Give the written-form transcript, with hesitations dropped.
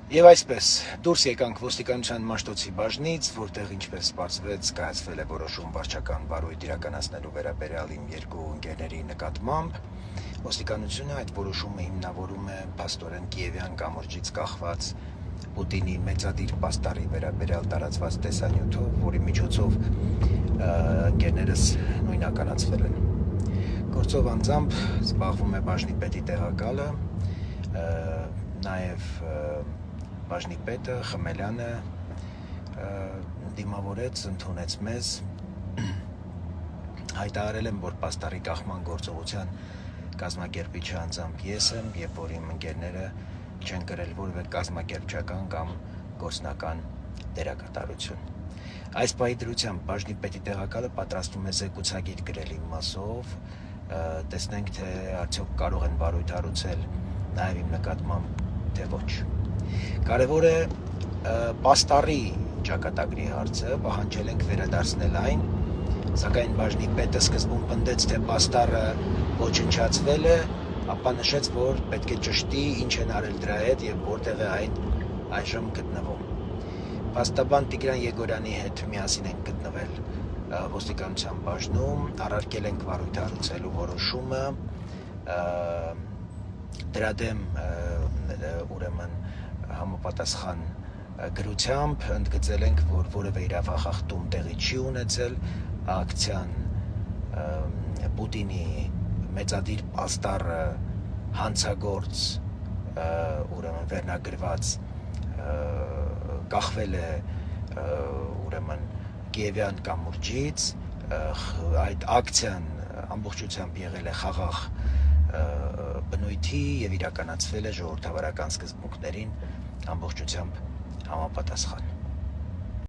Եվ այսպես դուրս եկանք ոստիկանության Մաշտոցի բաժնից, որտեղ ինչպես պարզվեց կայացվել է որոշում վարչական վարույթ իրականացնելու վերաբերյալ իմ երկու ընկերների նկատմամբ։ Ոստիկանությունը այդ որոշումը հիմնավորում է փաստորեն կիևյան կամուրջից կախված Պուտինի մեծադիր պաստառի վերաբերյալ տարածված տեսանյութով, որի միջոցով ընկերներս նույնականացվել են։ Գործով անձամբ զբաղվում է բաժնի պետի տեղակալը, նաև բաժնի պետը Խմելյանը դիմավորեց, ընդունեց մեզ, հայտարարել եմ, որ պաստառի կախման գործողության կազմակերպիչը անձամբ ես եմ և որ իմ ընկերները չեն կրել որևէ կազմակերպչական կամ գործնական դերակատարություն։ Այս պահի դրությամբ բաժնի պետի տեղակալը պատրաստվում է զեկուցագիր գրել իմ մասով, տեսնենք, թե արդյոք կարող են վարույթ հարուցել նաև իմ նկատմամբ, թե ոչ։ Կարևոր է պաստառի ճակատագրի հարցը, պահանջել ենք վերադարձնել այն, սակայն բաժնի պետը սկզբում պնդեց, թե պաստառը ոչնչացվել է, ապա նշեց, որ պետք է ճշտի ինչ են արել դրա հետ և որտեղ է այն այժմ գտնվում։ Փաստաբան Տիգրան Եգորյանի հետ միասին ենք գտնվել ոստիկանության բաժնում, առարկել ենք վարույթ հարուցելու որոշումը, դրա դեմ ուրեմն համապատասխան գրությամբ ընդգծել ենք, որ որևէ իրավախախտում տեղի չի ունեցել, ակցիան Պուտինի մեծադիր պաստառը հանցագործ ուրեմն վերնագրված կախվել է ուրեմն կիևյան կամուրջից, այդ ակցիան ամբողջությամբ եղել է խաղաղ բնույթի և իրականացվել է ժողովրդավարական սկզբունքներին ամբողջությամբ համապատասխան։